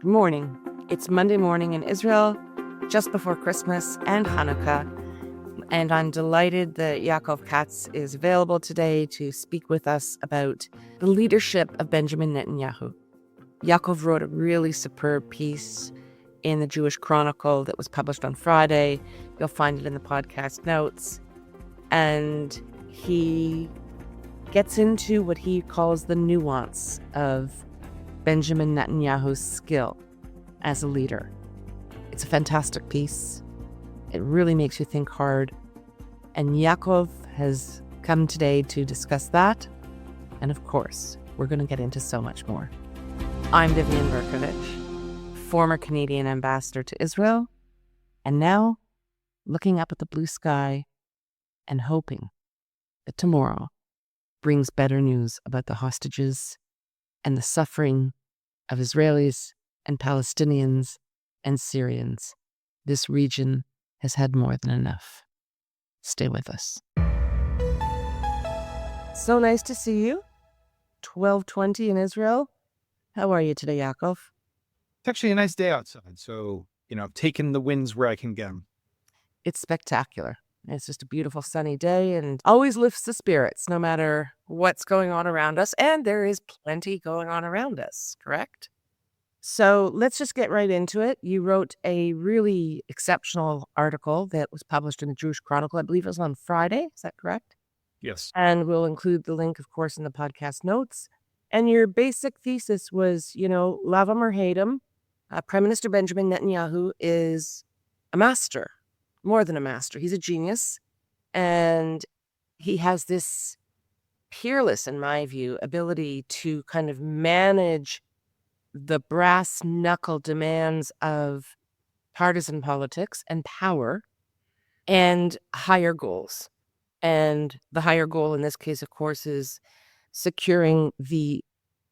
Morning. It's Monday morning in Israel, just before Christmas and Hanukkah, and I'm delighted that Yaakov Katz is available today to speak with us about the leadership of Benjamin Netanyahu. Yaakov wrote a really superb piece in the Jewish Chronicle that was published on Friday. You'll find it in the podcast notes. And he gets into what he calls the nuance of Benjamin Netanyahu's skill as a leader. It's a fantastic piece. It really makes you think hard. And Yaakov has come today to discuss that. And of course, we're going to get into so much more. I'm Vivian Berkovich, former Canadian ambassador to Israel, and now looking up at the blue sky and hoping that tomorrow brings better news about the hostages and the suffering of Israelis and Palestinians and Syrians. This region has had more than enough. Stay with us. So nice to see you. 12:20 in Israel. How are you today, Yaakov? It's actually a nice day outside, so, taking the winds where I can get them. It's spectacular. It's just a beautiful sunny day and always lifts the spirits no matter what's going on around us. And there is plenty going on around us, correct? So let's just get right into it. You wrote a really exceptional article that was published in the Jewish Chronicle. I believe it was on Friday. Is that correct? Yes. And we'll include the link, of course, in the podcast notes. And your basic thesis was, love him or hate him, Prime Minister Benjamin Netanyahu is a master, more than a master. He's a genius. And he has this peerless, in my view, ability to kind of manage the brass knuckle demands of partisan politics and power and higher goals. And the higher goal in this case, of course, is securing the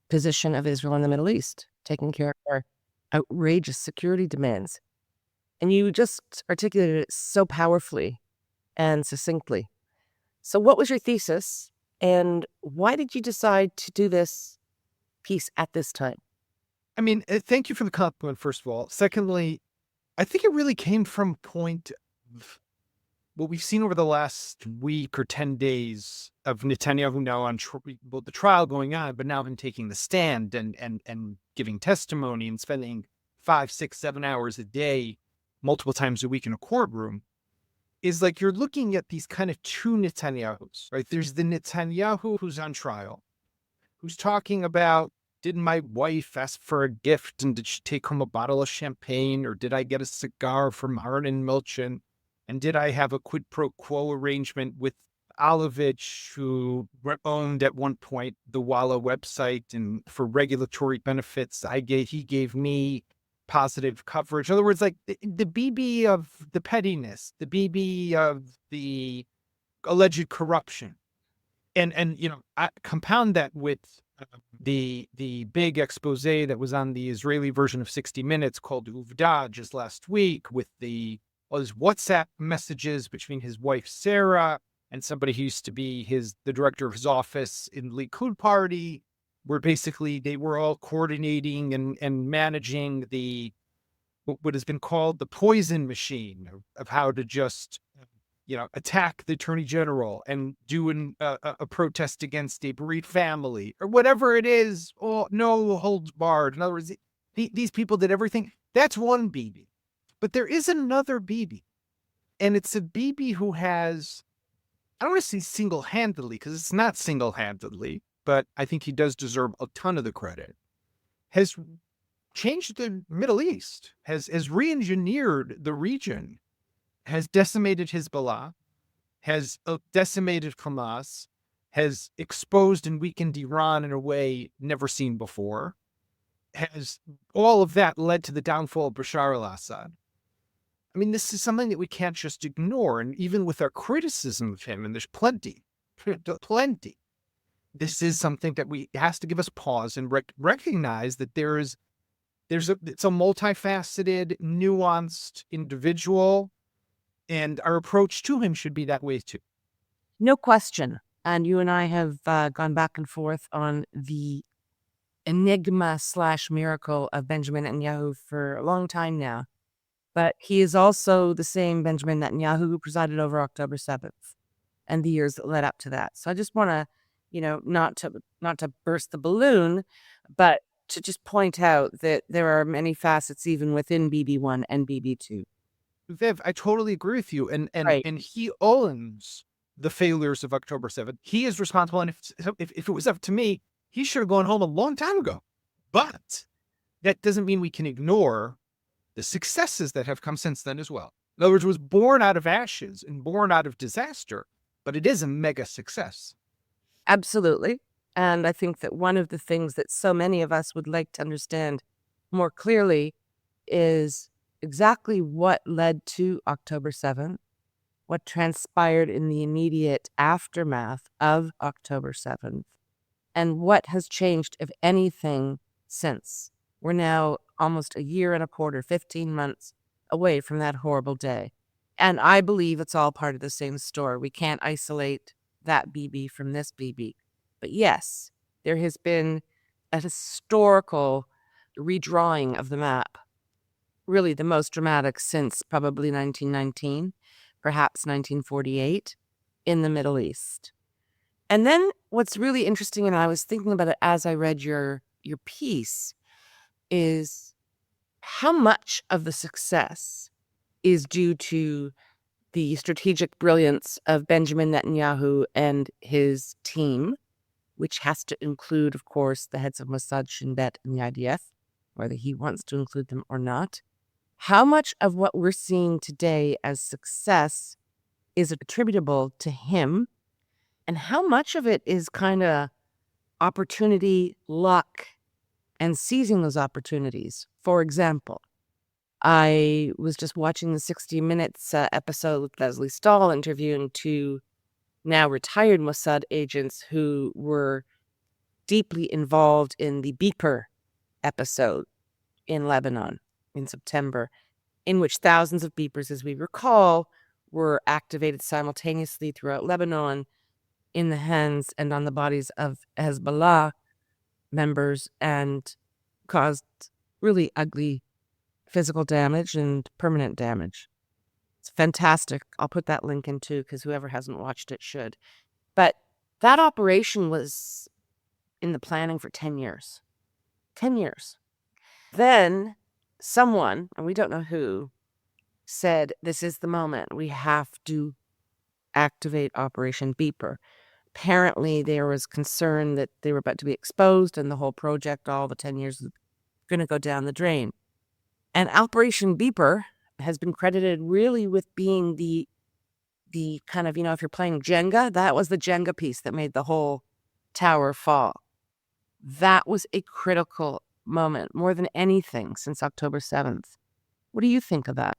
position of Israel in the Middle East, taking care of our outrageous security demands. And you just articulated it so powerfully and succinctly. So what was your thesis, and why did you decide to do this piece at this time? Thank you for the compliment, first of all. Secondly, I think it really came from a point of what we've seen over the last week or 10 days of Netanyahu now on the trial going on, but now him taking the stand and giving testimony and spending 5, 6, 7 hours a day, multiple times a week in a courtroom, is like you're looking at these kind of two Netanyahus, right? There's the Netanyahu who's on trial, who's talking about, did my wife ask for a gift and did she take home a bottle of champagne, or did I get a cigar from Aaron and Milchin? And did I have a quid pro quo arrangement with Alovich, who owned at one point the Walla website, and for regulatory benefits, he gave me positive coverage. In other words, like the BB of the pettiness, the BB of the alleged corruption. And I compound that with the big expose that was on the Israeli version of 60 Minutes called Uvda just last week, with all his WhatsApp messages between his wife Sarah and somebody who used to be the director of his office in the Likud party, where basically they were all coordinating and managing what has been called the poison machine of how to just attack the attorney general and do a protest against a bereaved family or whatever it is. Oh, no holds barred. In other words, these people did everything. That's one BB. But there is another BB. And it's a BB who has, I don't want to say single-handedly, because it's not single-handedly, but I think he does deserve a ton of the credit, has changed the Middle East, has re-engineered the region, has decimated Hezbollah, has decimated Hamas, has exposed and weakened Iran in a way never seen before, has all of that led to the downfall of Bashar al-Assad. This is something that we can't just ignore. And even with our criticism of him, and there's plenty, this is something that has to give us pause and recognize that it's a multifaceted, nuanced individual, and our approach to him should be that way too. No question. And you and I have gone back and forth on the enigma / miracle of Benjamin Netanyahu for a long time now. But he is also the same Benjamin Netanyahu who presided over October 7th and the years that led up to that. So I just want to, not to burst the balloon, but to just point out that there are many facets even within BB1 and BB2. Viv, I totally agree with you. And Right. he owns the failures of October 7th. He is responsible. And if it was up to me, he should have gone home a long time ago. But that doesn't mean we can ignore the successes that have come since then as well. In other words, it was born out of ashes and born out of disaster, but it is a mega success. Absolutely. And I think that one of the things that so many of us would like to understand more clearly is exactly what led to October 7th, what transpired in the immediate aftermath of October 7th, and what has changed, if anything, since. We're now almost a year and a quarter, 15 months away from that horrible day. And I believe it's all part of the same story. We can't isolate that BB from this BB. But yes, there has been a historical redrawing of the map, really the most dramatic since probably 1919, perhaps 1948, in the Middle East. And then what's really interesting, and I was thinking about it as I read your piece, is how much of the success is due to the strategic brilliance of Benjamin Netanyahu and his team, which has to include, of course, the heads of Mossad, Shin Bet, and the IDF, whether he wants to include them or not. How much of what we're seeing today as success is attributable to him, and how much of it is kind of opportunity, luck, and seizing those opportunities? For example, I was just watching the 60 Minutes episode with Leslie Stahl interviewing two now retired Mossad agents who were deeply involved in the Beeper episode in Lebanon in September, in which thousands of beepers, as we recall, were activated simultaneously throughout Lebanon in the hands and on the bodies of Hezbollah members and caused really ugly physical damage and permanent damage. It's fantastic. I'll put that link in too, because whoever hasn't watched it should. But that operation was in the planning for 10 years. 10 years. Then someone, and we don't know who, said, this is the moment. We have to activate Operation Beeper. Apparently, there was concern that they were about to be exposed and the whole project, all the 10 years, was going to go down the drain. And Operation Beeper has been credited really with being the kind of, if you're playing Jenga, that was the Jenga piece that made the whole tower fall. That was a critical moment, more than anything since October 7th. What do you think of that?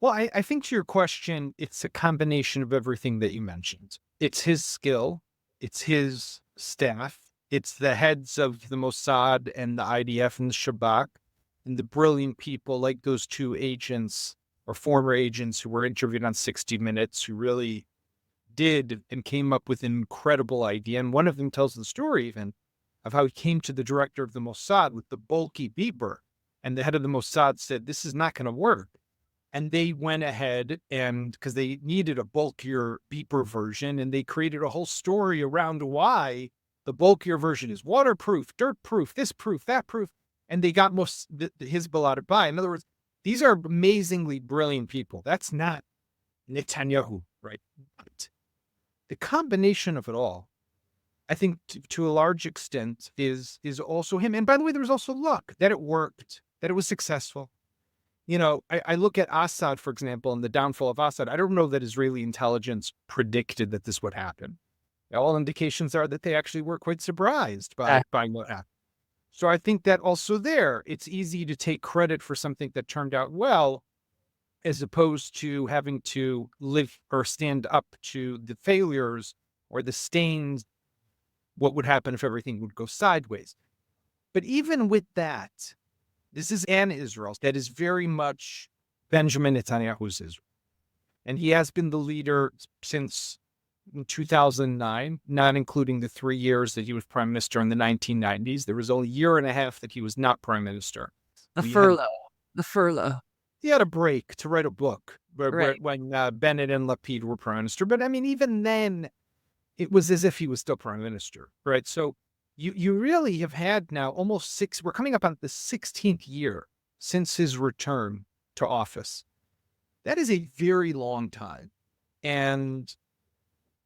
Well, I think to your question, it's a combination of everything that you mentioned. It's his skill, it's his staff, it's the heads of the Mossad and the IDF and the Shabak, and the brilliant people like those two agents or former agents who were interviewed on 60 Minutes, who really did and came up with an incredible idea. And one of them tells the story even of how he came to the director of the Mossad with the bulky beeper. And the head of the Mossad said, this is not going to work. And they went ahead and because they needed a bulkier beeper version, and they created a whole story around why the bulkier version is waterproof, dirt proof, this proof, that proof. And they got Hezbollah to buy. In other words, these are amazingly brilliant people. That's not Netanyahu, right? But the combination of it all, I think to a large extent is also him. And by the way, there was also luck that it worked, that it was successful. I look at Assad, for example, and the downfall of Assad. I don't know that Israeli intelligence predicted that this would happen. All indications are that they actually were quite surprised by what happened. So I think that also there, it's easy to take credit for something that turned out well, as opposed to having to live or stand up to the failures or the stains, what would happen if everything would go sideways. But even with that, this is an Israel that is very much Benjamin Netanyahu's Israel. And he has been the leader since in 2009, not including the 3 years that he was prime minister in the 1990s. There was only a year and a half that he was not prime minister. The We had furlough. The furlough. He had a break to write a book Right. when Bennett and Lapid were prime minister. But I mean, even then, it was as if he was still prime minister, right? So you really have had now almost we're coming up on the 16th year since his return to office. That is a very long time. And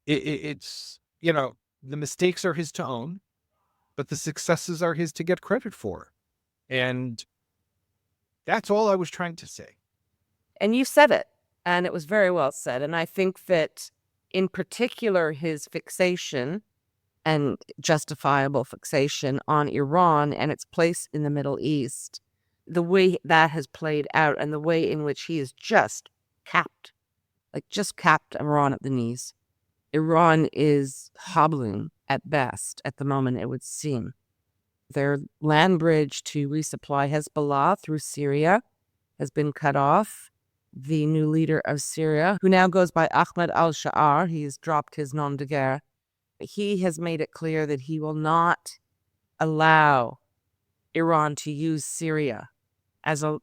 it's, the mistakes are his to own, but the successes are his to get credit for. And that's all I was trying to say. And you said it, and it was very well said. And I think that in particular, his fixation and justifiable fixation on Iran and its place in the Middle East, the way that has played out and the way in which he has just capped Iran at the knees. Iran is hobbling at best at the moment, it would seem. Their land bridge to resupply Hezbollah through Syria has been cut off. The new leader of Syria, who now goes by Ahmed al-Sha'ar, he's dropped his nom de guerre. He has made it clear that he will not allow Iran to use Syria as a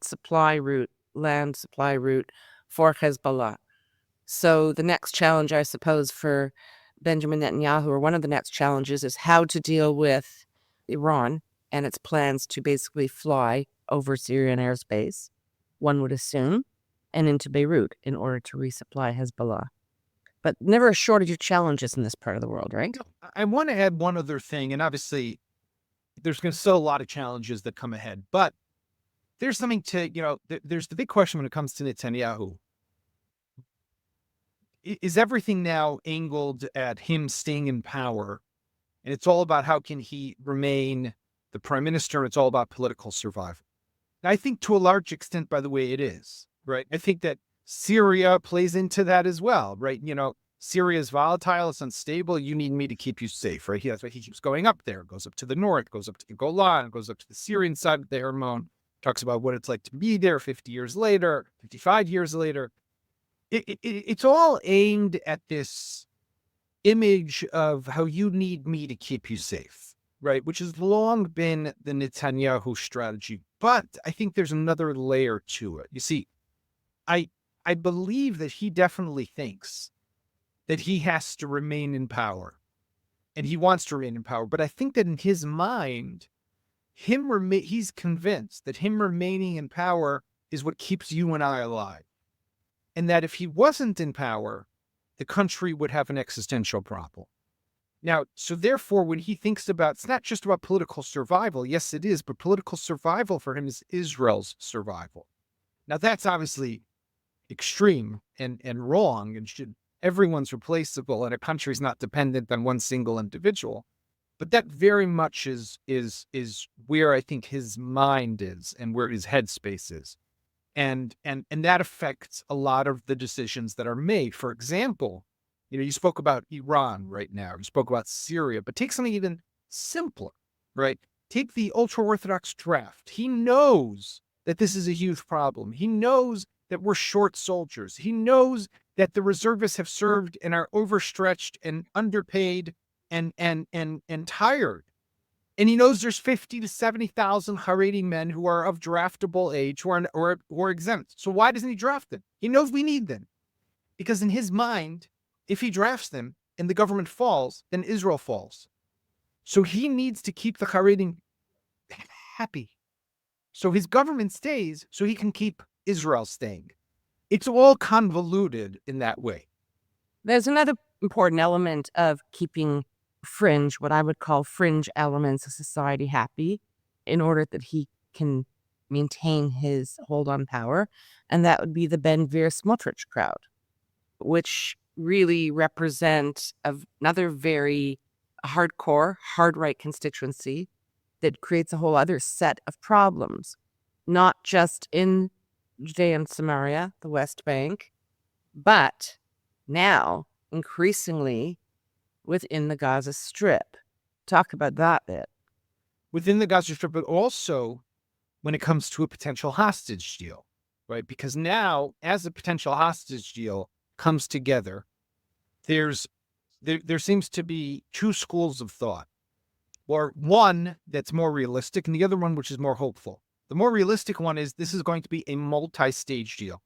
land supply route for Hezbollah. So the next challenge, I suppose, for Benjamin Netanyahu, or one of the next challenges, is how to deal with Iran and its plans to basically fly over Syrian airspace, one would assume, and into Beirut in order to resupply Hezbollah. But never a shortage of challenges in this part of the world, right? I want to add one other thing, and obviously there's going to still a lot of challenges that come ahead, but there's something to, there's the big question when it comes to Netanyahu. Is everything now angled at him staying in power? And it's all about how can he remain the prime minister, and it's all about political survival. And I think to a large extent, by the way, it is, right? I think that Syria plays into that as well, right? Syria is volatile, it's unstable. You need me to keep you safe, right? That's why he keeps going up there, goes up to the north, goes up to the Golan, goes up to the Syrian side of the Hermon, talks about what it's like to be there 50 years later, 55 years later. It's all aimed at this image of how you need me to keep you safe, right? Which has long been the Netanyahu strategy. But I think there's another layer to it. You see, I believe that he definitely thinks that he has to remain in power, and he wants to remain in power. But I think that in his mind, he's convinced that him remaining in power is what keeps you and I alive. And that if he wasn't in power, the country would have an existential problem. Now, so therefore, when he thinks about, it's not just about political survival. Yes, it is, but political survival for him is Israel's survival. Now, that's obviously extreme and wrong, and everyone's replaceable, and a country's not dependent on one single individual. But that very much is where I think his mind is and where his headspace is. And that affects a lot of the decisions that are made. For example, you spoke about Iran right now. You spoke about Syria, but take something even simpler, right? Take the ultra-Orthodox draft. He knows that this is a huge problem. He knows that we're short soldiers. He knows that the reservists have served and are overstretched and underpaid and tired. And he knows there's 50 to 70,000 Haredi men who are of draftable age who are exempt. So why doesn't he draft them? He knows we need them. Because in his mind, if he drafts them and the government falls, then Israel falls. So he needs to keep the Haredi happy. So his government stays so he can keep Israel staying. It's all convoluted in that way. There's another important element of keeping what I would call fringe elements of society happy in order that he can maintain his hold on power. And that would be the Ben Gvir Smotrich crowd, which really represent another very hardcore, hard-right constituency that creates a whole other set of problems, not just in Judea and Samaria, the West Bank, but now increasingly within the Gaza Strip. Talk about that bit. Within the Gaza Strip, but also when it comes to a potential hostage deal, right? Because now, as a potential hostage deal comes together, there's there seems to be two schools of thought, or one that's more realistic and the other one which is more hopeful. The more realistic one is this is going to be a multi-stage deal.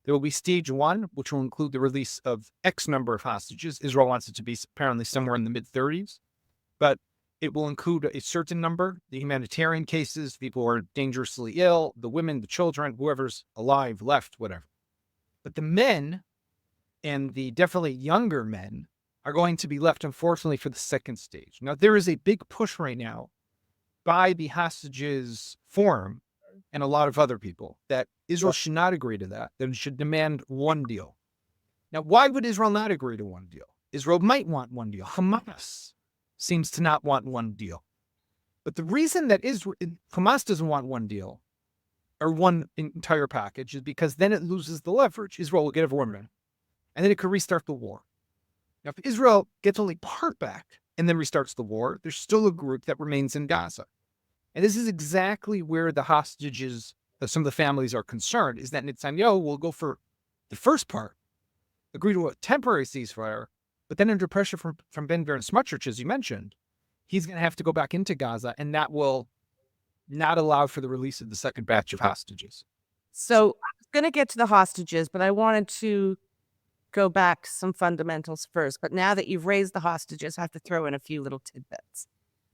There will be stage one, which will include the release of X number of hostages. Israel wants it to be apparently somewhere in the mid-30s, but it will include a certain number, the humanitarian cases, people who are dangerously ill, the women, the children, whoever's alive, left, whatever. But the men, and the definitely younger men, are going to be left, unfortunately, for the second stage. Now, there is a big push right now by the hostages forum and a lot of other people that Israel should not agree to that, that it should demand one deal. Now, why would Israel not agree to one deal? Israel might want one deal. Hamas seems to not want one deal. But the reason that Hamas doesn't want one deal or one entire package is because then it loses the leverage. Israel will get everyone in, and then it could restart the war. Now, if Israel gets only part back and then restarts the war, there's still a group that remains in Gaza. And this is exactly where the hostages, some of the families are concerned, is that Netanyahu will go for the first part, agree to a temporary ceasefire, but then under pressure from Ben-Gvir and Smotrich, as you mentioned, he's going to have to go back into Gaza, and that will not allow for the release of the second batch of hostages. So I was going to get to the hostages, but I wanted to go back to some fundamentals first. But now that you've raised the hostages, I have to throw in a few little tidbits.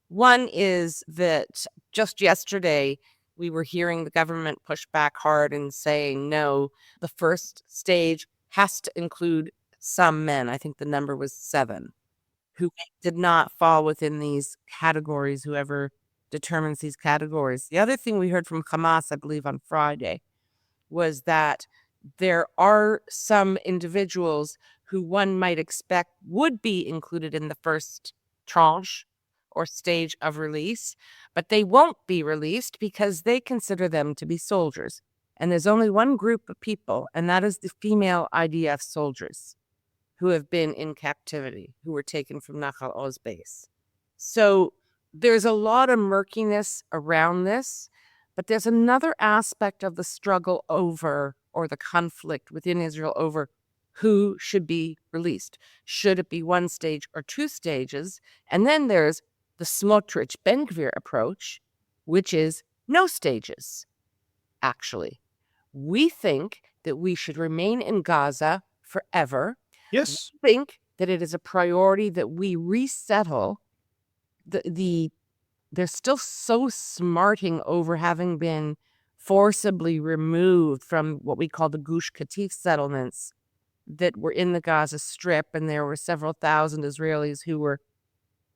One is that just yesterday, we were hearing the government push back hard and saying, no, the first stage has to include some men. I think the number was 7, who did not fall within these categories, whoever determines these categories. The other thing we heard from Hamas, I believe on Friday, was that there are some individuals who one might expect would be included in the first tranche or stage of release, but they won't be released because they consider them to be soldiers. And there's only one group of people, and that is the female IDF soldiers who have been in captivity, who were taken from Nahal Oz base. So there's a lot of murkiness around this, but there's another aspect of the struggle over, or the conflict within Israel over, who should be released. Should it be one stage or two stages? And then there's the Smotrich Ben-Gvir approach, which is no stages, actually. We think that we should remain in Gaza forever. Yes. We think that it is a priority that we resettle they're still so smarting over having been forcibly removed from what we call the Gush Katif settlements that were in the Gaza Strip, and there were several thousand Israelis who were,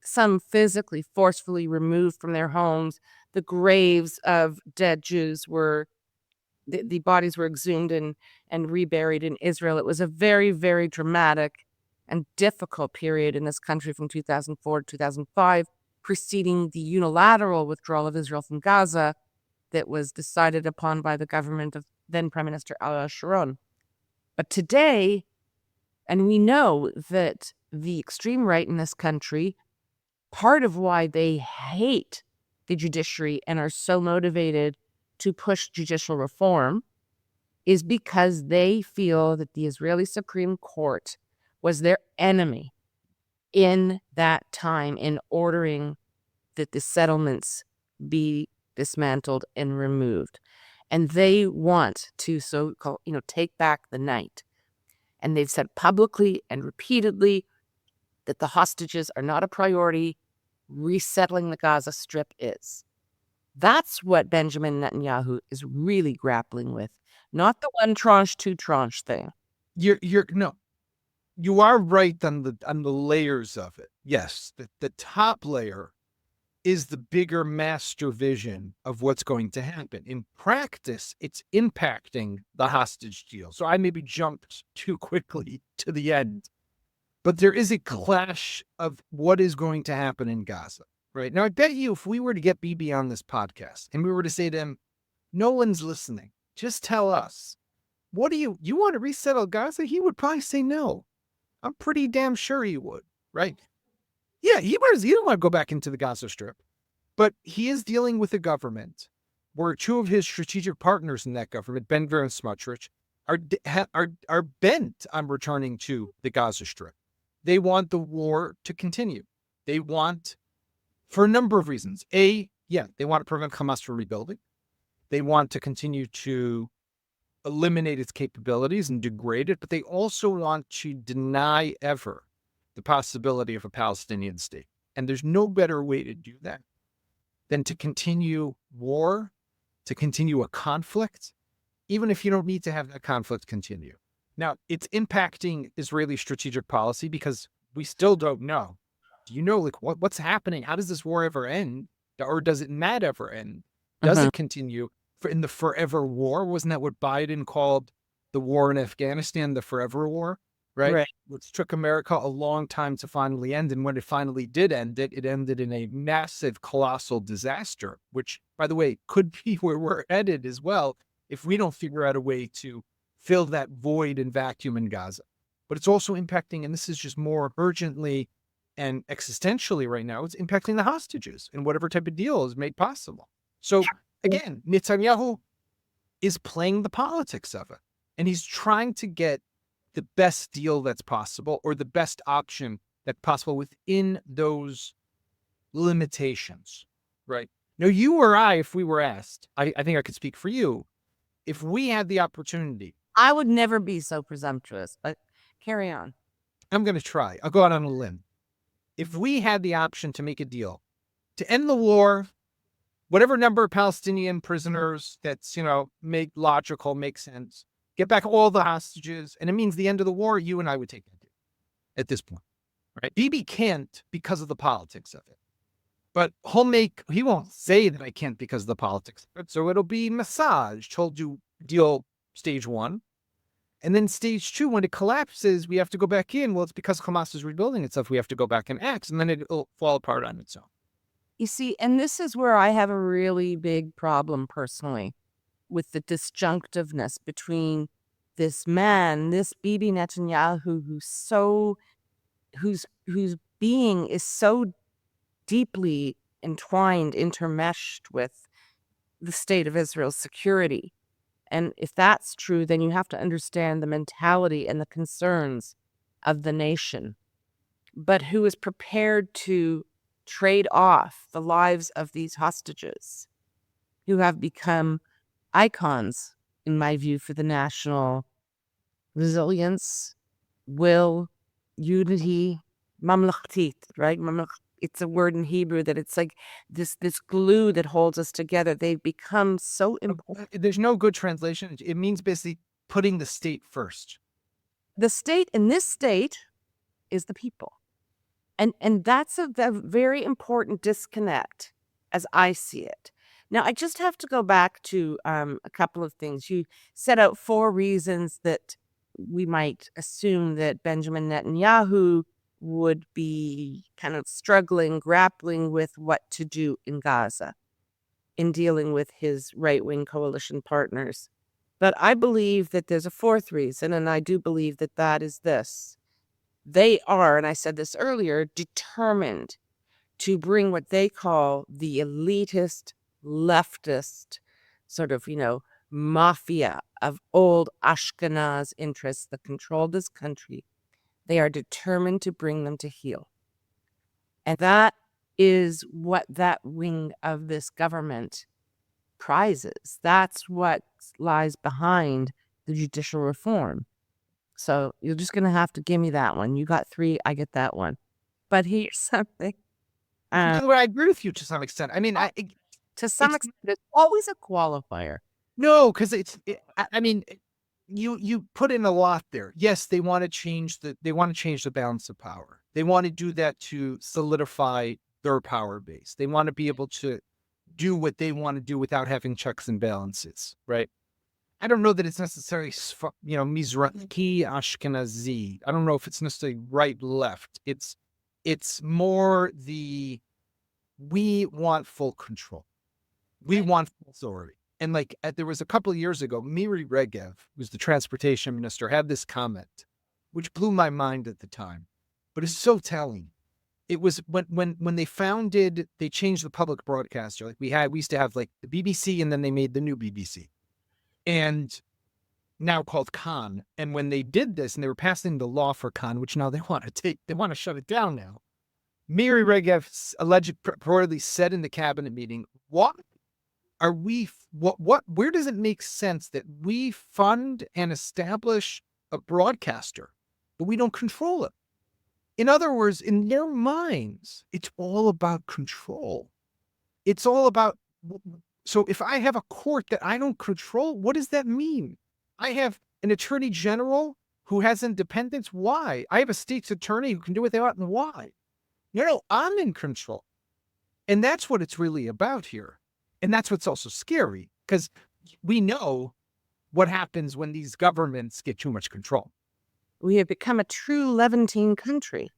some physically, forcefully removed from their homes. The graves of dead Jews were, the bodies were exhumed and reburied in Israel. It was a very, very dramatic and difficult period in this country from 2004 to 2005, preceding the unilateral withdrawal of Israel from Gaza that was decided upon by the government of then Prime Minister Ariel Sharon. But today, and we know that the extreme right in this country, part of why they hate the judiciary and are so motivated to push judicial reform is because they feel that the Israeli Supreme Court was their enemy in that time in ordering that the settlements be dismantled and removed. And they want to take back the night. And they've said publicly and repeatedly that the hostages are not a priority. Resettling the Gaza Strip is. That's what Benjamin Netanyahu is really grappling with, not the one tranche, two tranche thing. You are right on the layers of it. Yes, the top layer is the bigger master vision of what's going to happen. In practice, it's impacting the hostage deal. So I maybe jumped too quickly to the end. But there is a clash of what is going to happen in Gaza, right? Now, I bet you if we were to get Bibi on this podcast and we were to say to him, no one's listening, just tell us, what do you want to resettle Gaza? He would probably say no. I'm pretty damn sure he would, right? Yeah, he don't want to go back into the Gaza Strip. But he is dealing with a government where two of his strategic partners in that government, Ben-Gvir and Smotrich, are bent on returning to the Gaza Strip. They want the war to continue. They want, for a number of reasons. They want to prevent Hamas from rebuilding. They want to continue to eliminate its capabilities and degrade it, but they also want to deny ever the possibility of a Palestinian state. And there's no better way to do that than to continue war, to continue a conflict, even if you don't need to have that conflict continue. Now, it's impacting Israeli strategic policy because we still don't know. Do you know, like, what's happening? How does this war ever end? Or does it not ever end? Does it continue in the forever war? Wasn't that what Biden called the war in Afghanistan, the forever war, right? Which took America a long time to finally end. And when it finally did end, it ended in a massive, colossal disaster, which, by the way, could be where we're headed as well if we don't figure out a way to fill that void and vacuum in Gaza. But it's also impacting, and this is just more urgently and existentially right now, it's impacting the hostages and whatever type of deal is made possible. So again, Netanyahu is playing the politics of it, and he's trying to get the best deal that's possible or the best option that's possible within those limitations, right? Now, you or I, if we were asked, I think I could speak for you, if we had the opportunity. I would never be so presumptuous, but carry on. I'm going to try. I'll go out on a limb. If we had the option to make a deal to end the war, whatever number of Palestinian prisoners that's, make logical, make sense, get back all the hostages, and it means the end of the war, you and I would take that deal at this point, right? Bibi can't because of the politics of it. But he won't say that I can't because of the politics of it. So it'll be massaged. He'll do deal stage 1. And then stage 2, when it collapses, we have to go back in. Well, it's because Hamas is rebuilding itself. We have to go back and act, and then it'll fall apart on its own. You see, and this is where I have a really big problem personally with the disjunctiveness between this man, this Bibi Netanyahu, whose being is so deeply entwined, intermeshed with the state of Israel's security. And if that's true, then you have to understand the mentality and the concerns of the nation, but who is prepared to trade off the lives of these hostages who have become icons, in my view, for the national resilience, will, unity, mamlachtit, right? It's a word in Hebrew that it's like this glue that holds us together. They've become so important. There's no good translation. It means basically putting the state first. The state, in this state, is the people. And that's a very important disconnect as I see it. Now, I just have to go back to a couple of things. You set out 4 reasons that we might assume that Benjamin Netanyahu would be kind of grappling with what to do in Gaza in dealing with his right-wing coalition partners. But I believe that there's a 4th reason, and I do believe that that is this. They are, and I said this earlier, determined to bring what they call the elitist, leftist sort of, mafia of old Ashkenaz interests that control this country. They are determined to bring them to heel. And that is what that wing of this government prizes. That's what lies behind the judicial reform. So you're just going to have to give me that one. You got 3, I get that one. But here's something. I agree with you to some extent. I mean, to some extent, it's always a qualifier. No, because you put in a lot there. Yes, they want to change the balance of power. They want to do that to solidify their power base. They want to be able to do what they want to do without having checks and balances, right? I don't know that it's necessarily, Mizrahi, Ashkenazi. I don't know if it's necessarily right, left. It's more we want full control. We want full authority. And there was a couple of years ago, Miri Regev, who's the transportation minister, had this comment, which blew my mind at the time, but it's so telling. It was when they changed the public broadcaster. We used to have the BBC, and then they made the new BBC. And now called Khan. And when they did this and they were passing the law for Khan, which now they want to shut it down now. Miri Regev reportedly said in the cabinet meeting, where does it make sense that we fund and establish a broadcaster, but we don't control it? In other words, in their minds, it's all about control. It's all about, so if I have a court that I don't control, what does that mean? I have an attorney general who has independence. Why? I have a state's attorney who can do what they want, and why? No, I'm in control. And that's what it's really about here. And that's what's also scary, because we know what happens when these governments get too much control. We have become a true Levantine country,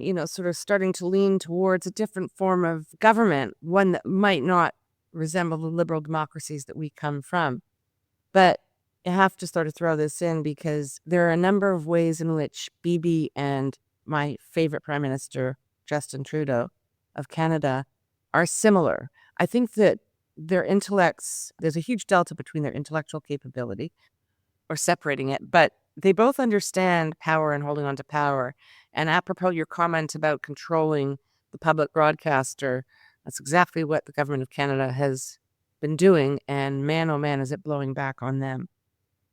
sort of starting to lean towards a different form of government, one that might not resemble the liberal democracies that we come from. But you have to sort of throw this in, because there are a number of ways in which Bibi and my favorite Prime Minister, Justin Trudeau of Canada, are similar. I think that their intellects, there's a huge delta between their intellectual capability, or separating it, but they both understand power and holding on to power. And apropos your comment about controlling the public broadcaster, that's exactly what the government of Canada has been doing. And man, oh man, is it blowing back on them.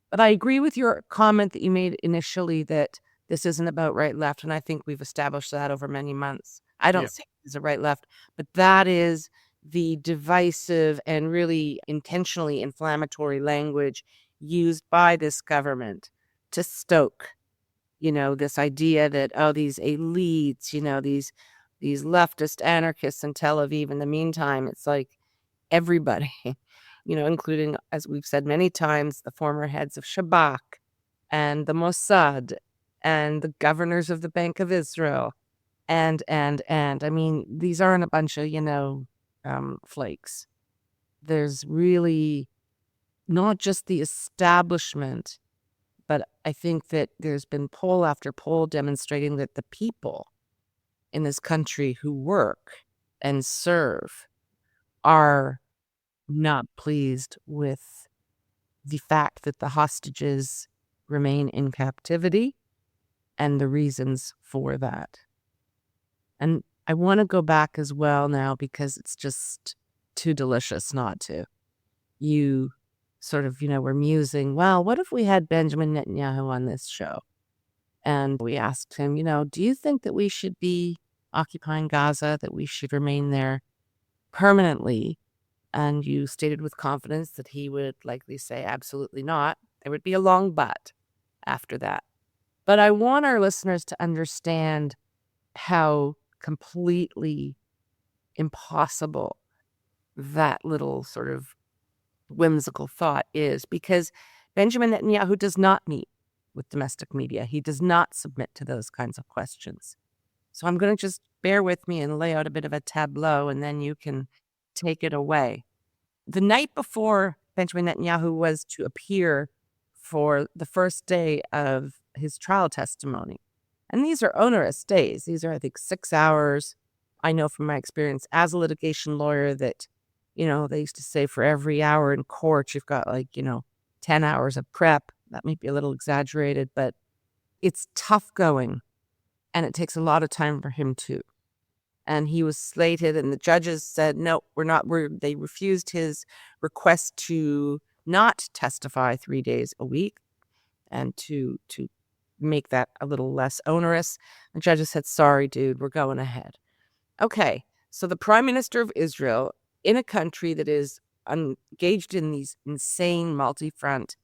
But I agree with your comment that you made initially that this isn't about right-left, and I think we've established that over many months. I don't say it's a right-left, but that is the divisive and really intentionally inflammatory language used by this government to stoke, this idea that, these elites, these leftist anarchists in Tel Aviv. In the meantime, it's like everybody, including, as we've said many times, the former heads of Shabak and the Mossad and the governors of the Bank of Israel. And I mean, these aren't a bunch of, flakes. There's really not just the establishment, but I think that there's been poll after poll demonstrating that the people in this country who work and serve are not pleased with the fact that the hostages remain in captivity and the reasons for that. And I want to go back as well now, because it's just too delicious not to. You sort of, were musing, well, what if we had Benjamin Netanyahu on this show? And we asked him, do you think that we should be occupying Gaza, that we should remain there permanently? And you stated with confidence that he would likely say absolutely not. There would be a long but after that. But I want our listeners to understand how completely impossible that little sort of whimsical thought is, because Benjamin Netanyahu does not meet with domestic media. He does not submit to those kinds of questions. So I'm going to just bear with me and lay out a bit of a tableau, and then you can take it away. The night before Benjamin Netanyahu was to appear for the first day of his trial testimony, and these are onerous days. These are, I think, 6 hours. I know from my experience as a litigation lawyer that, they used to say for every hour in court, you've got 10 hours of prep. That might be a little exaggerated, but it's tough going, and it takes a lot of time for him too. And he was slated, and the judges said, no, we're not. They refused his request to not testify 3 days a week and to make that a little less onerous. The judges said, sorry, dude, we're going ahead. Okay, so the Prime Minister of Israel, in a country that is engaged in these insane multi-front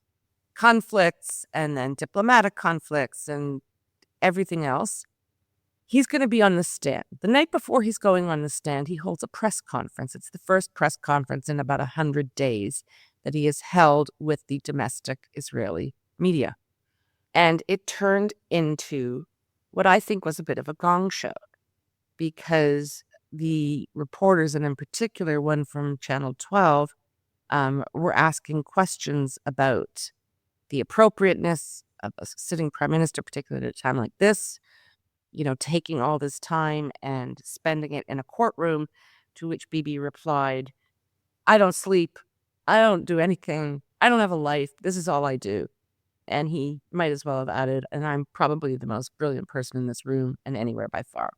conflicts and then diplomatic conflicts and everything else, he's going to be on the stand. The night before he's going on the stand, he holds a press conference. It's the first press conference in about 100 days that he has held with the domestic Israeli media. And it turned into what I think was a bit of a gong show, because the reporters, and in particular one from Channel 12, were asking questions about the appropriateness of a sitting prime minister, particularly at a time like this, taking all this time and spending it in a courtroom, to which Bibi replied, I don't sleep. I don't do anything. I don't have a life. This is all I do. And he might as well have added, and I'm probably the most brilliant person in this room and anywhere by far.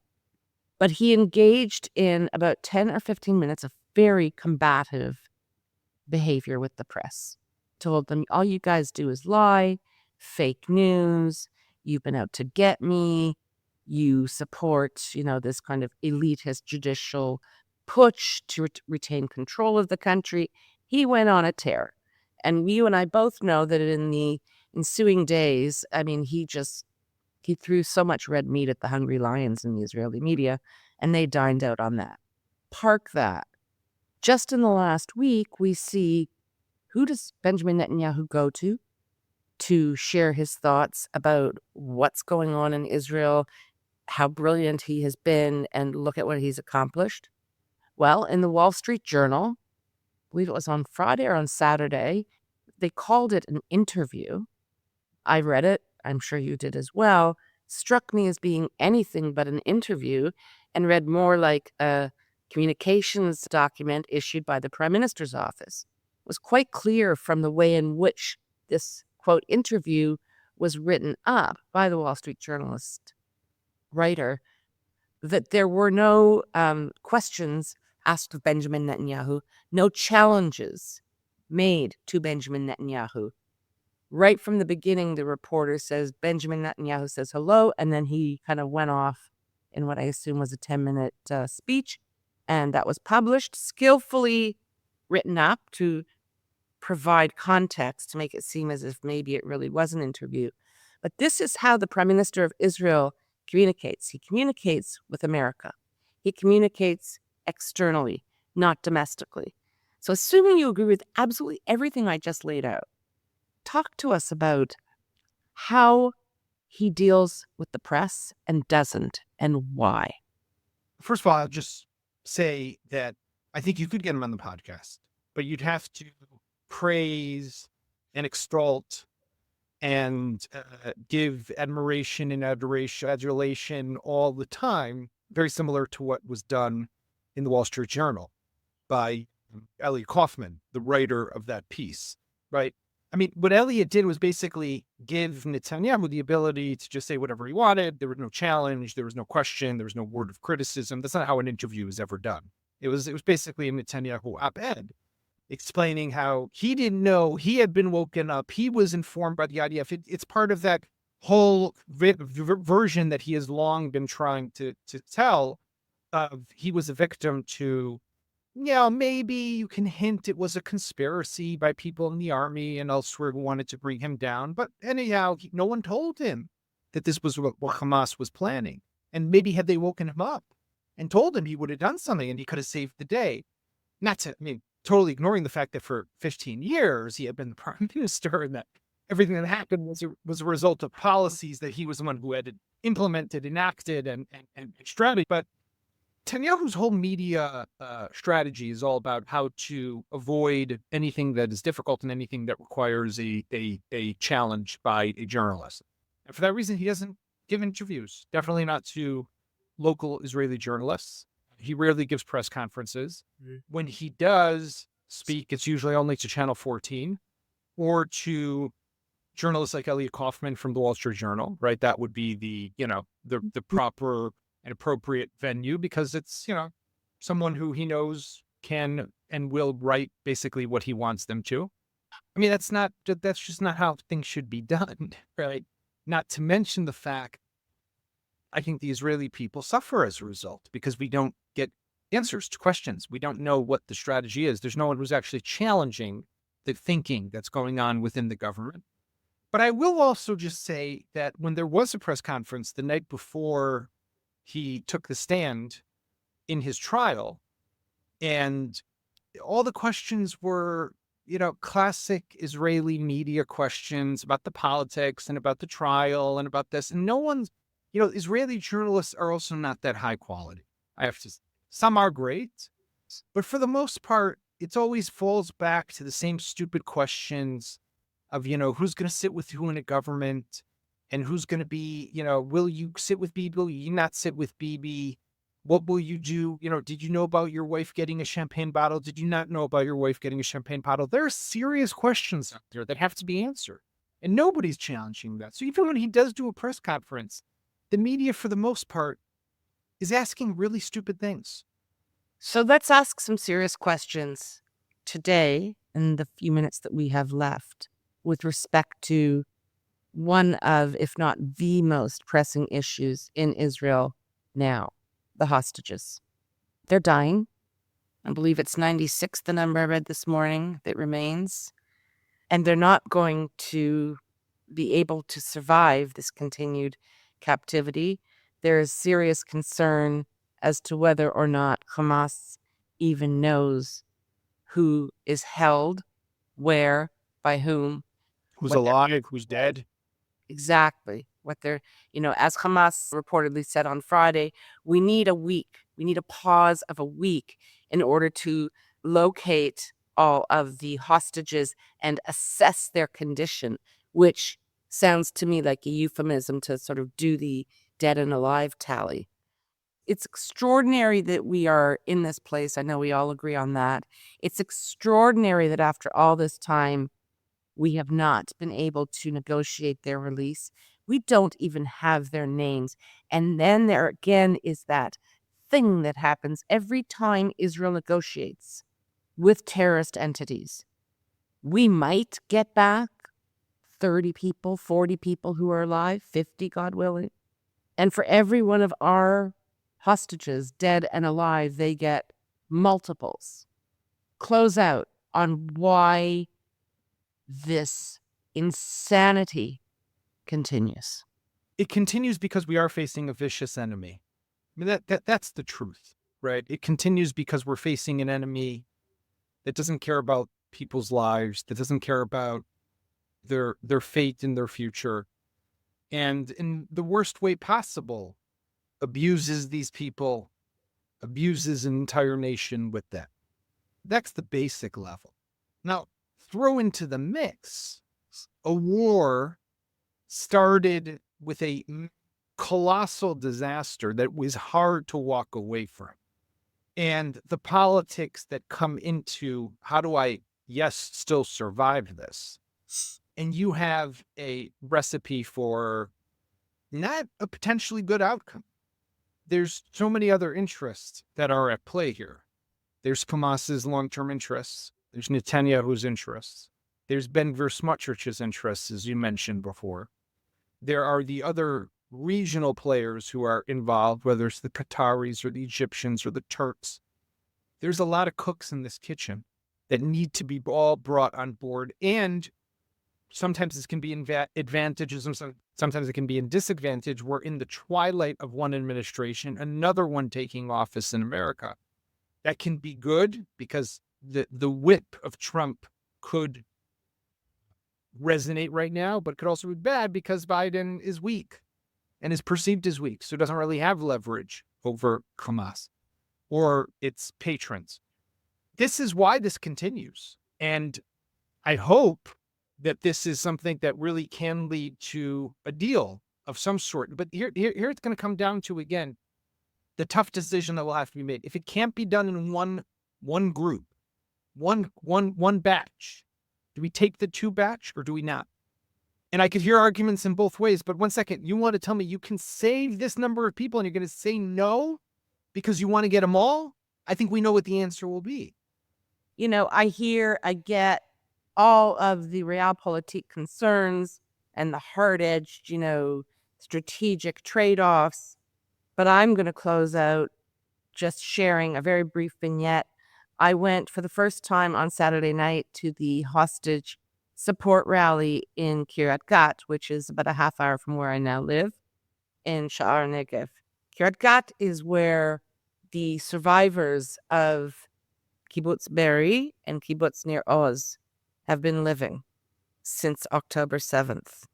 But he engaged in about 10 or 15 minutes of very combative behavior with the press. Told them, all you guys do is lie, fake news, you've been out to get me, you support, this kind of elitist judicial putsch to retain control of the country. He went on a tear. And you and I both know that in the ensuing days, I mean, he threw so much red meat at the hungry lions in the Israeli media, and they dined out on that. Park that. Just in the last week, we see, who does Benjamin Netanyahu go to share his thoughts about what's going on in Israel, how brilliant he has been, and look at what he's accomplished? Well, in the Wall Street Journal, I believe it was on Friday or on Saturday, they called it an interview. I read it. I'm sure you did as well. Struck me as being anything but an interview and read more like a communications document issued by the Prime Minister's office. It was quite clear from the way in which this, quote, interview was written up by the Wall Street Journalist writer that there were no questions asked of Benjamin Netanyahu, no challenges made to Benjamin Netanyahu. Right from the beginning, the reporter says, Benjamin Netanyahu says hello, and then he kind of went off in what I assume was a 10-minute speech, and that was published, skillfully written up to provide context to make it seem as if maybe it really was an interview. But this is how the Prime Minister of Israel communicates. He communicates with America. He communicates externally, not domestically. So assuming you agree with absolutely everything I just laid out, talk to us about how he deals with the press and doesn't, and why. First of all, I'll just say that I think you could get him on the podcast, but you'd have to praise and extol and give admiration and adulation all the time, very similar to what was done in the Wall Street Journal by Elliot Kaufman, the writer of that piece, right? I mean, what Elliot did was basically give Netanyahu the ability to just say whatever he wanted. There was no challenge. There was no question. There was no word of criticism. That's not how an interview is ever done. It was basically a Netanyahu op-ed explaining how he didn't know he had been woken up. He was informed by the IDF. It's part of that whole version that he has long been trying to tell. He was a victim to, maybe you can hint it was a conspiracy by people in the army and elsewhere who wanted to bring him down. But anyhow, no one told him that this was what Hamas was planning. And maybe had they woken him up and told him, he would have done something and he could have saved the day. Totally ignoring the fact that for 15 years he had been the prime minister and that everything that happened was a result of policies that he was the one who had implemented, enacted, and strategy. But Netanyahu's whole media strategy is all about how to avoid anything that is difficult and anything that requires a challenge by a journalist. And for that reason, he doesn't give interviews, definitely not to local Israeli journalists. He rarely gives press conferences. When he does speak, it's usually only to Channel 14 or to journalists like Elliot Kaufman from the Wall Street Journal, right? That would be the proper and appropriate venue because it's, someone who he knows can and will write basically what he wants them to. I mean, that's just not how things should be done, right? Not to mention the fact I think the Israeli people suffer as a result because we don't get answers to questions. We don't know what the strategy is. There's no one who's actually challenging the thinking that's going on within the government. But I will also just say that when there was a press conference the night before he took the stand in his trial, and all the questions were, classic Israeli media questions about the politics and about the trial and about this. And no one's, Israeli journalists are also not that high quality. I have to say. Some are great, but for the most part, it always falls back to the same stupid questions of, who's going to sit with who in a government and who's going to be, will you sit with Bibi? Will you not sit with Bibi? What will you do? Did you know about your wife getting a champagne bottle? Did you not know about your wife getting a champagne bottle? There are serious questions out there that have to be answered. And nobody's challenging that. So even when he does do a press conference, the media, for the most part, is asking really stupid things. So let's ask some serious questions today in the few minutes that we have left with respect to one of, if not the most pressing issues in Israel now, the hostages. They're dying. I believe it's 96, the number I read this morning, that remains. And they're not going to be able to survive this continued captivity. There is serious concern as to whether or not Hamas even knows who is held, where, by whom, Who's what they're alive, who's dead. exactly what they're, as Hamas reportedly said on Friday, we need a week. We need a pause of a week in order to locate all of the hostages and assess their condition, which sounds to me like a euphemism to sort of do the dead and alive tally. It's extraordinary that we are in this place. I know we all agree on that. It's extraordinary that after all this time, we have not been able to negotiate their release. We don't even have their names. And then there again is that thing that happens every time Israel negotiates with terrorist entities. We might get back 30 people, 40 people who are alive, 50, God willing. And for every one of our hostages, dead and alive, they get multiples. Close out on why this insanity continues. It continues because we are facing a vicious enemy. I mean, that's the truth, right? It continues because we're facing an enemy that doesn't care about people's lives, that doesn't care about their fate and their future, and in the worst way possible, abuses these people, abuses an entire nation with them. That's the basic level. Now, throw into the mix a war started with a colossal disaster that was hard to walk away from. And the politics that come into how do I, yes, still survive this? And you have a recipe for not a potentially good outcome. There's so many other interests that are at play here. There's Hamas's long-term interests. There's Netanyahu's interests. There's Ben-Gvir Smotrich's interests, as you mentioned before. There are the other regional players who are involved, whether it's the Qataris or the Egyptians or the Turks. There's a lot of cooks in this kitchen that need to be all brought on board. And sometimes this can be advantages and sometimes it can be in disadvantage. We're in the twilight of one administration, another one taking office in America. That can be good because the whip of Trump could resonate right now, but could also be bad because Biden is weak and is perceived as weak. So doesn't really have leverage over Hamas or its patrons. This is why this continues. And I hope that this is something that really can lead to a deal of some sort. But here it's going to come down to, again, the tough decision that will have to be made. If it can't be done in one group, one batch, do we take the two batch or do we not? And I could hear arguments in both ways, but one second, you want to tell me you can save this number of people and you're going to say no because you want to get them all? I think we know what the answer will be. I get all of the realpolitik concerns and the hard-edged, strategic trade-offs. But I'm going to close out just sharing a very brief vignette. I went for the first time on Saturday night to the hostage support rally in Kiryat Gat, which is about a half hour from where I now live in Sha'ar Negev. Kiryat Gat is where the survivors of Kibbutz Be'eri and Kibbutz Nir Oz have been living since October 7th.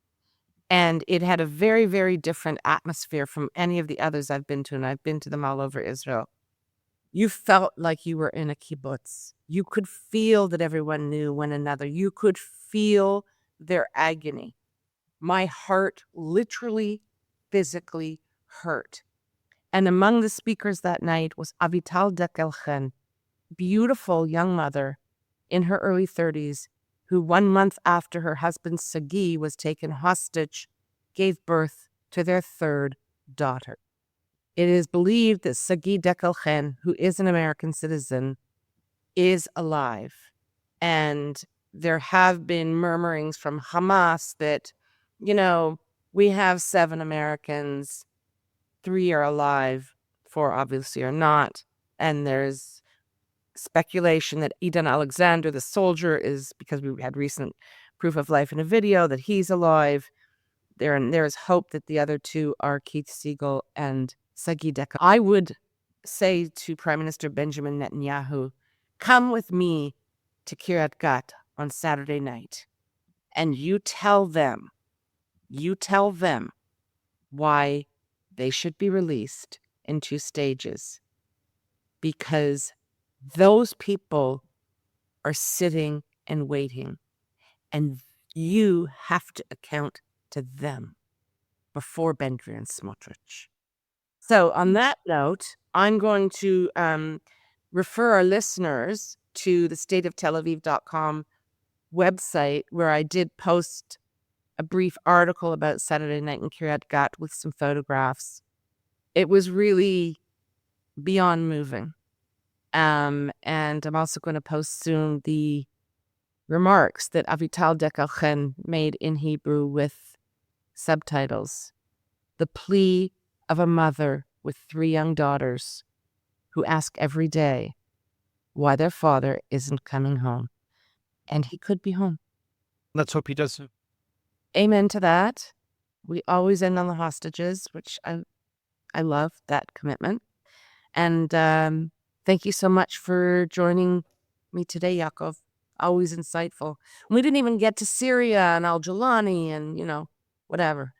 And it had a very, very different atmosphere from any of the others I've been to, and I've been to them all over Israel. You felt like you were in a kibbutz. You could feel that everyone knew one another. You could feel their agony. My heart literally, physically hurt. And among the speakers that night was Avital Dekelchen, beautiful young mother in her early 30s, who 1 month after her husband Sagi was taken hostage, gave birth to their third daughter. It is believed that Sagi Dekelchen, who is an American citizen, is alive. And there have been murmurings from Hamas that, we have 7 Americans, 3 are alive, 4 obviously are not. And there's speculation that Eden Alexander, the soldier, is, because we had recent proof of life in a video, that he's alive. There is hope that the other 2 are Keith Siegel and Sagi Dekel. I would say to Prime Minister Benjamin Netanyahu, come with me to Kiryat Gat on Saturday night, and you tell them why they should be released in 2 stages, because those people are sitting and waiting, and you have to account to them before Ben-Gvir and Smotrich. So on that note, I'm going to refer our listeners to the stateoftelaviv.com website, where I did post a brief article about Saturday night in Kiryat Gat with some photographs. It was really beyond moving. And I'm also going to post soon the remarks that Avital Dekelchen made in Hebrew with subtitles. The plea of a mother with 3 young daughters who ask every day why their father isn't coming home. And he could be home. Let's hope he does. Amen to that. We always end on the hostages, which I love that commitment. And thank you so much for joining me today, Yaakov. Always insightful. We didn't even get to Syria and Al-Jalani and, whatever.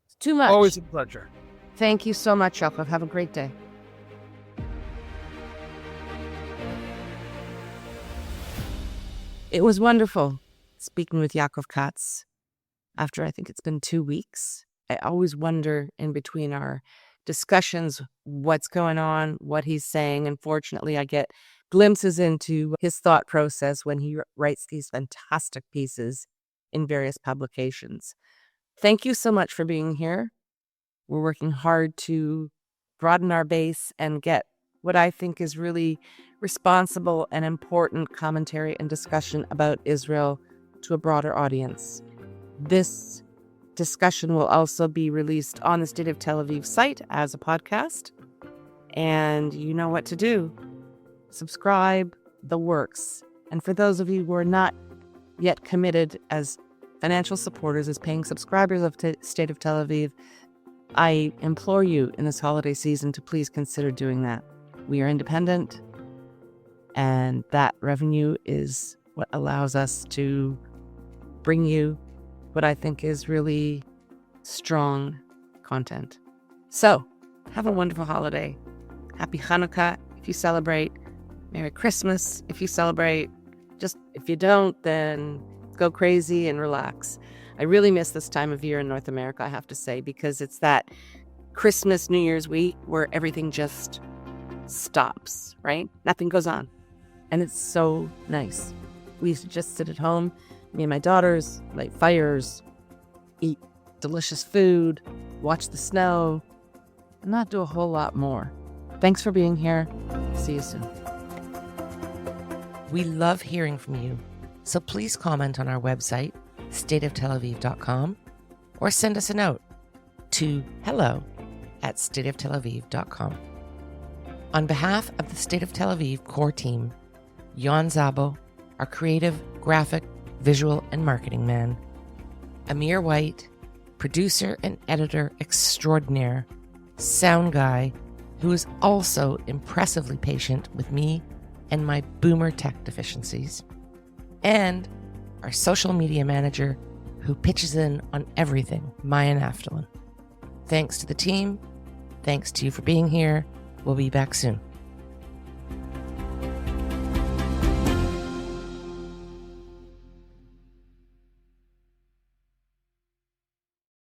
It's too much. Always a pleasure. Thank you so much, Yaakov. Have a great day. It was wonderful speaking with Yaakov Katz after, I think it's been 2 weeks. I always wonder in between our discussions what's going on, what he's saying. And fortunately, I get glimpses into his thought process when he writes these fantastic pieces in various publications. Thank you so much for being here. We're working hard to broaden our base and get what I think is really responsible and important commentary and discussion about Israel to a broader audience. This discussion will also be released on the State of Tel Aviv site as a podcast. And you know what to do. Subscribe, the works. And for those of you who are not yet committed as financial supporters, as paying subscribers of State of Tel Aviv, I implore you in this holiday season to please consider doing that. We are independent, and that revenue is what allows us to bring you what I think is really strong content. So, have a wonderful holiday. Happy Hanukkah if you celebrate. Merry Christmas if you celebrate. Just if you don't, then go crazy and relax. I really miss this time of year in North America, I have to say, because it's that Christmas, New Year's week where everything just stops, right? Nothing goes on. And it's so nice. We used to just sit at home, me and my daughters, light fires, eat delicious food, watch the snow, and not do a whole lot more. Thanks for being here. See you soon. We love hearing from you, so please comment on our website, stateoftelaviv.com, or send us a note to hello@stateoftelaviv.com. On behalf of the State of Tel Aviv core team, Yon Zabo, our creative, graphic, visual, and marketing man, Amir White, producer and editor extraordinaire, sound guy, who is also impressively patient with me and my boomer tech deficiencies, and our social media manager, who pitches in on everything, Maya Naftali. Thanks to the team. Thanks to you for being here. We'll be back soon.